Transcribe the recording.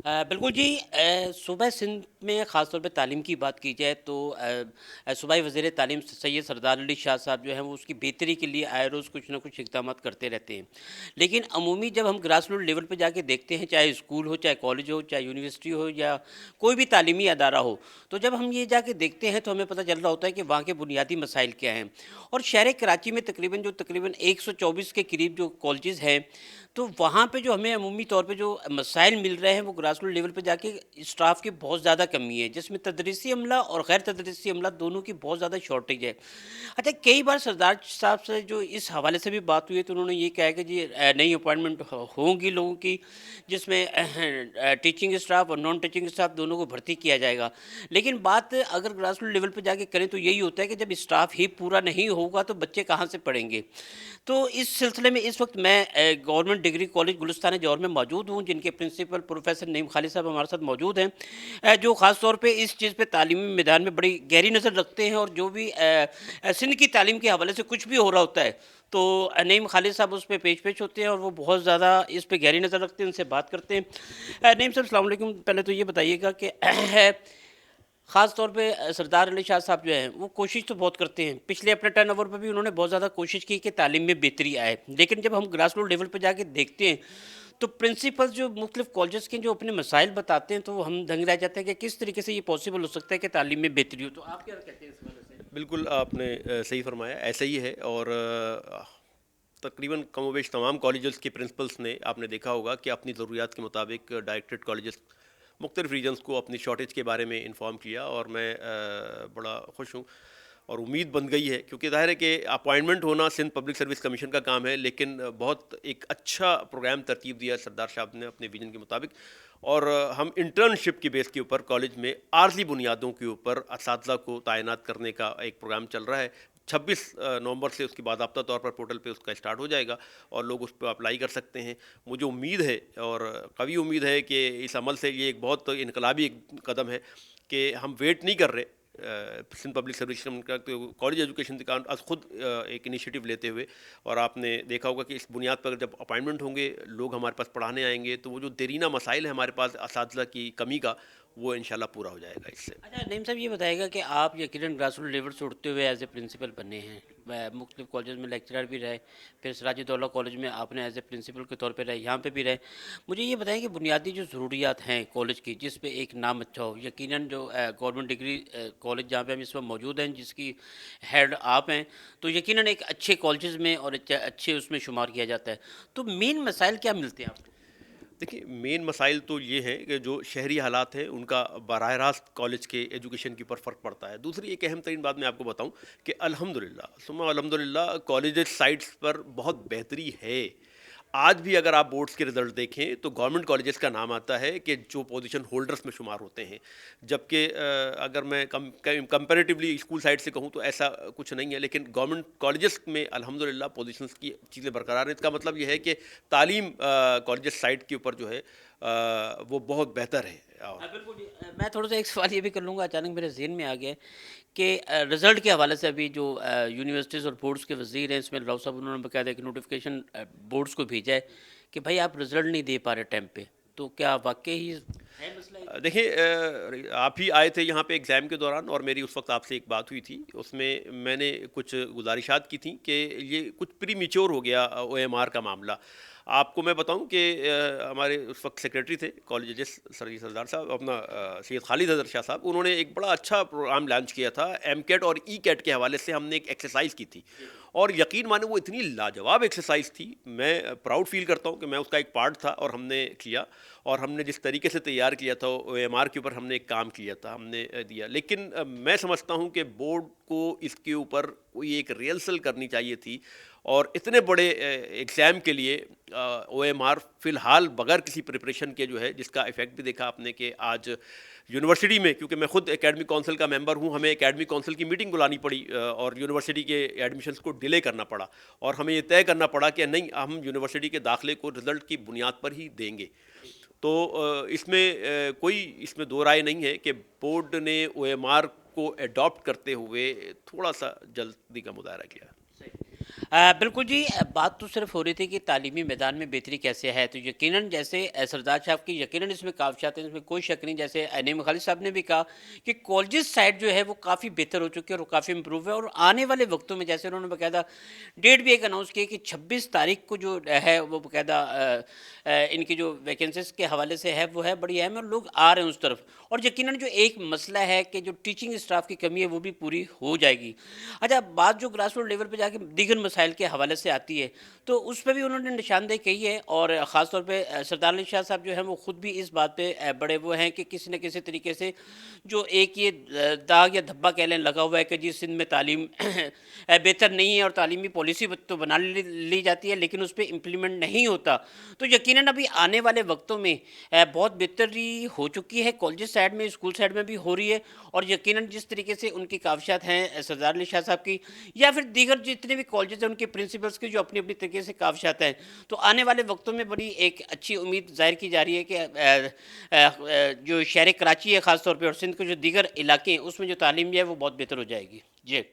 بالکل जी। सूबा सिंध में ख़ास तौर पे तालीम की बात की जाए तो सूबाई वज़ीर तालीम सैयद सरदार अली शाह साहब जो हैं वो उसकी बेहतरी के लिए आए रोज़ कुछ ना कुछ इक़दामात करते रहते हैं। लेकिन अमूमी जब हम ग्रास रूट लेवल पे जाके देखते हैं, चाहे स्कूल हो, चाहे कॉलेज हो, चाहे यूनिवर्सिटी हो या कोई भी तालीमी अदारा हो, तो जब हम ये जाके देखते हैं तो हमें पता चल रहा होता है कि वहाँ के बुनियादी मसाइल क्या हैं। और शहर कराची में तकरीबन 124 के करीब जो कॉलेजेस हैं, तो वहाँ पे जो हमें अमूमी तौर पे जो मसाइल मिल रहे हैं वो ग्रास रूट लेवल पे जाके स्टाफ की बहुत ज़्यादा कमी है, जिसमें तदरीसी अमला और गैर तदरीसी अमला दोनों की बहुत ज़्यादा शॉर्टेज है। अच्छा, कई बार सरदार साहब से जो इस हवाले से भी बात हुई है तो उन्होंने ये कहा है कि जी नई अपॉइंटमेंट होंगी लोगों की, जिसमें टीचिंग स्टाफ और नॉन टीचिंग स्टाफ दोनों को भर्ती किया जाएगा। लेकिन बात अगर ग्रास रूट लेवल पे जाके करें तो यही होता है कि जब स्टाफ ही पूरा नहीं होगा तो बच्चे कहाँ से पढ़ेंगे। तो इस सिलसिले में इस वक्त मैं गवर्नमेंट डिग्री कॉलेज गुलिस्तान जौहर में मौजूद हूँ, जिनके प्रिंसिपल प्रोफेसर नईम खालिद साहब हमारे साथ मौजूद हैं, जो ख़ास तौर पे इस चीज़ पे तालीमी मैदान में बड़ी गहरी नज़र रखते हैं और जो भी सिंध की तालीम के हवाले से कुछ भी हो रहा होता है तो नईम खालिद साहब उस पर पेश होते हैं और वो बहुत ज़्यादा इस पे गहरी नज़र रखते हैं, उनसे बात करते हैं। नईम साहब अस्सलाम वालेकुम। पहले तो ये बताइएगा कि ख़ास तौर पे सरदार अली शाह साहब जो हैं वो कोशिश तो बहुत करते हैं, पिछले अपने टर्न ओवर पर भी उन्होंने बहुत ज़्यादा कोशिश की कि तालीम में बेहतरी आए, लेकिन जब हम ग्रास रूट लेवल पर जाके देखते हैं तो प्रिंसिपल जो मुख्तलिफ कॉलेजेस के जो अपने मसाइल बताते हैं तो हम दंग रह जाते हैं कि किस तरीके से ये पॉसिबल हो सकता है कि तालीम में बेहतरी हो। तो आप क्या कहते हैं इस वजह से? बिल्कुल आपने सही फरमाया, ऐसा ही है। और तकरीबन कमोबेश तमाम कॉलेजेस के प्रिंसिपल्स ने, आपने देखा होगा कि अपनी ज़रूरियात के मुताबिक डायरेक्टेड कॉलेजेस मुख्तलिफ रीजन्स को अपनी शॉर्टेज के बारे में इन्फॉर्म किया। और मैं बड़ा खुश हूँ और उम्मीद बन गई है, क्योंकि ज़ाहिर है कि अपॉइंटमेंट होना सिंध पब्लिक सर्विस कमीशन का काम है, लेकिन बहुत एक अच्छा प्रोग्राम तरतीब दिया सरदार साहब ने अपने विजन के मुताबिक। और हम इंटर्नशिप की बेस के ऊपर कॉलेज में आर्जी बुनियादों के ऊपर असातिज़ा को तैनात करने का एक प्रोग्राम चल रहा है। 26 नवंबर से उसकी बाज़ाब्ता तौर पर पोर्टल पे उसका स्टार्ट हो जाएगा और लोग उस पर अप्लाई कर सकते हैं। मुझे उम्मीद है और कभी उम्मीद है कि इस अमल से ये एक बहुत इनकलाबी एक कदम है कि हम वेट नहीं कर रहे सिंध पब्लिक सर्विस का, तो कॉलेज एजुकेशन के कारण आज खुद एक इनिशिएटिव लेते हुए। और आपने देखा होगा कि इस बुनियाद पर जब अपॉइंटमेंट होंगे, लोग हमारे पास पढ़ाने आएंगे, तो वो जो देरीना मसाइल है हमारे पास असातिज़ा की कमी का, वो इंशाल्लाह पूरा हो जाएगा इससे। अच्छा नईम साहब, ये बताइएगा कि आप यकीनन ग्रास रूट लेवल से उठते हुए एज ए प्रिंसिपल बने हैं, मुख्तलिफ कॉलेज में लेक्चरर भी रहे, फिर सिराजुद्दौला कॉलेज में आपने एज ए प्रिंसिपल के तौर पे रहे, यहाँ पे भी रहे। मुझे ये बताएं कि बुनियादी जो ज़रूरियात हैं कॉलेज की, जिस पे एक नाम अच्छा हो, यकीनन जो गवर्नमेंट डिग्री कॉलेज जहाँ पे हम इस वक्त मौजूद हैं, जिसकी हेड आप हैं, तो यकीनन एक अच्छे कॉलेज में और अच्छे उसमें शुमार किया जाता है। तो मेन मसाइल क्या मिलते हैं आपको? देखिए, मेन मसाइल तो ये हैं कि जो शहरी हालात हैं उनका बराह रास्त कॉलेज के एजुकेशन के ऊपर फ़र्क पड़ता है। दूसरी एक अहम तरीन बात मैं आपको बताऊं कि अल्हम्दुलिल्लाह सुम्मा अल्हम्दुलिल्लाह कॉलेजेस साइट्स पर बहुत बेहतरी है। आज भी अगर आप बोर्ड्स के रिज़ल्ट देखें तो गवर्नमेंट कॉलेजेस का नाम आता है कि जो पोजीशन होल्डर्स में शुमार होते हैं, जबकि अगर मैं कंपैरेटिवली स्कूल साइड से कहूँ तो ऐसा कुछ नहीं है। लेकिन गवर्नमेंट कॉलेजेस में अल्हम्दुलिल्लाह पोजीशंस की चीज़ें बरकरार हैं। इसका मतलब ये है कि तालीम कॉलेजेस साइड के ऊपर जो है वो बहुत बेहतर है। और बिल्कुल जी। मैं थोड़ा सा एक सवाल ये भी कर लूँगा, अचानक मेरे ज़हन में आ गया है कि रिज़ल्ट के हवाले से अभी जो यूनिवर्सिटीज़ और बोर्ड्स के वज़ीर हैं इसमें राव साहब, उन्होंने बकायदा एक नोटिफिकेशन बोर्ड्स को भेजा है कि भाई आप रिज़ल्ट नहीं दे पा रहे टाइम पे। तो क्या वाक़ई ही है मसला ये? देखिए, आप ही आए थे यहाँ पे एग्ज़ाम के दौरान और मेरी उस वक्त आपसे एक बात हुई थी। उसमें मैंने कुछ गुजारिशात की थी कि ये कुछ प्रीमेच्योर हो गया ओएमआर का मामला। आपको मैं बताऊं कि हमारे उस वक्त सेक्रेटरी थे कॉलेजेस सरदार साहब, अपना सैयद खालिद हज़र शाह साहब, उन्होंने एक बड़ा अच्छा प्रोग्राम लॉन्च किया था। एम कैट और ई कैट के हवाले से हमने एक एक्सरसाइज की थी और यकीन माने वो इतनी लाजवाब एक्सरसाइज थी। मैं प्राउड फील करता हूँ कि मैं उसका एक पार्ट था और हमने किया। और हमने जिस तरीके से तैयार किया था ओ एम आर के ऊपर हमने एक काम किया था, हमने दिया। लेकिन मैं समझता हूँ कि बोर्ड को इसके ऊपर कोई एक रिहर्सल करनी चाहिए थी। और इतने बड़े एग्ज़ाम के लिए ओ एम आर फ़िलहाल बगैर किसी प्रिपरेशन के जो है, जिसका इफ़ेक्ट भी देखा आपने कि आज यूनिवर्सिटी में, क्योंकि मैं खुद एकेडमिक काउंसिल का मेंबर हूँ, हमें एकेडमिक काउंसिल की मीटिंग बुलानी पड़ी और यूनिवर्सिटी के एडमिशन्स को डिले करना पड़ा। और हमें ये तय करना पड़ा कि नहीं, हम यूनिवर्सिटी के दाखिले को रिज़ल्ट की बुनियाद पर ही देंगे। तो इसमें कोई इसमें दो राय नहीं है कि बोर्ड ने ओएमआर को एडॉप्ट करते हुए थोड़ा सा जल्दी का मुजाहरा किया। सही। बिल्कुल जी, बात तो सिर्फ हो रही थी कि तालीमी मैदान में बेहतरी कैसे है, तो यकीनन जैसे सरदार साहब की यकीनन इसमें काविशात हैं, इसमें कोई शक नहीं। जैसे नईम खालिद साहब ने भी कहा कि कॉलेजेस साइड जो है वो काफ़ी बेहतर हो चुकी है और काफ़ी इम्प्रूव है, और आने वाले वक्तों में जैसे उन्होंने बाकायदा डेट भी एक अनाउंस की कि 26 तारीख को जो है वो बाकायदा इनकी जो वैकेंसीज के हवाले से है वो है बड़ी अहम है, और लोग आ रहे हैं उस तरफ। और यकीनन जो एक मसला है कि जो टीचिंग स्टाफ की कमी है वो भी पूरी हो जाएगी। अच्छा, बात जो ग्रास रूट लेवल पे जाके दीगर मसाइल के हवाले से आती है, तो उस पे भी उन्होंने निशानदेही कही है, और ख़ास तौर पे सरदार अली शाह साहब जो हैं वो खुद भी इस बात पे बड़े वो हैं कि किसी न किसी तरीके से जो एक ये दाग या धब्बा कह लें लगा हुआ है कि जी सिंध में तालीम बेहतर नहीं है, और तालीमी पॉलिसी तो बना ली जाती है लेकिन उस पे इम्प्लीमेंट नहीं होता। तो यकीनन अभी आने वाले वक्तों में बहुत बेहतरी हो चुकी है, कॉलेज साइड में, स्कूल साइड में भी हो रही है, और यकीनन जिस तरीके से उनकी काविशात हैं सरदार अली शाह साहब की, या फिर दीगर जितने भी कॉलेजेस हैं उनके प्रिंसिपल्स की जो अपनी अपनी तरीके से काविशात हैं, तो आने वाले वक्तों में बड़ी एक अच्छी उम्मीद ज़ाहिर की जा रही है कि जो शहर कराची है ख़ास तौर पे, और सिंध के जो दीगर इलाके हैं उसमें जो तालीम जो है वो बहुत बेहतर हो जाएगी। जी।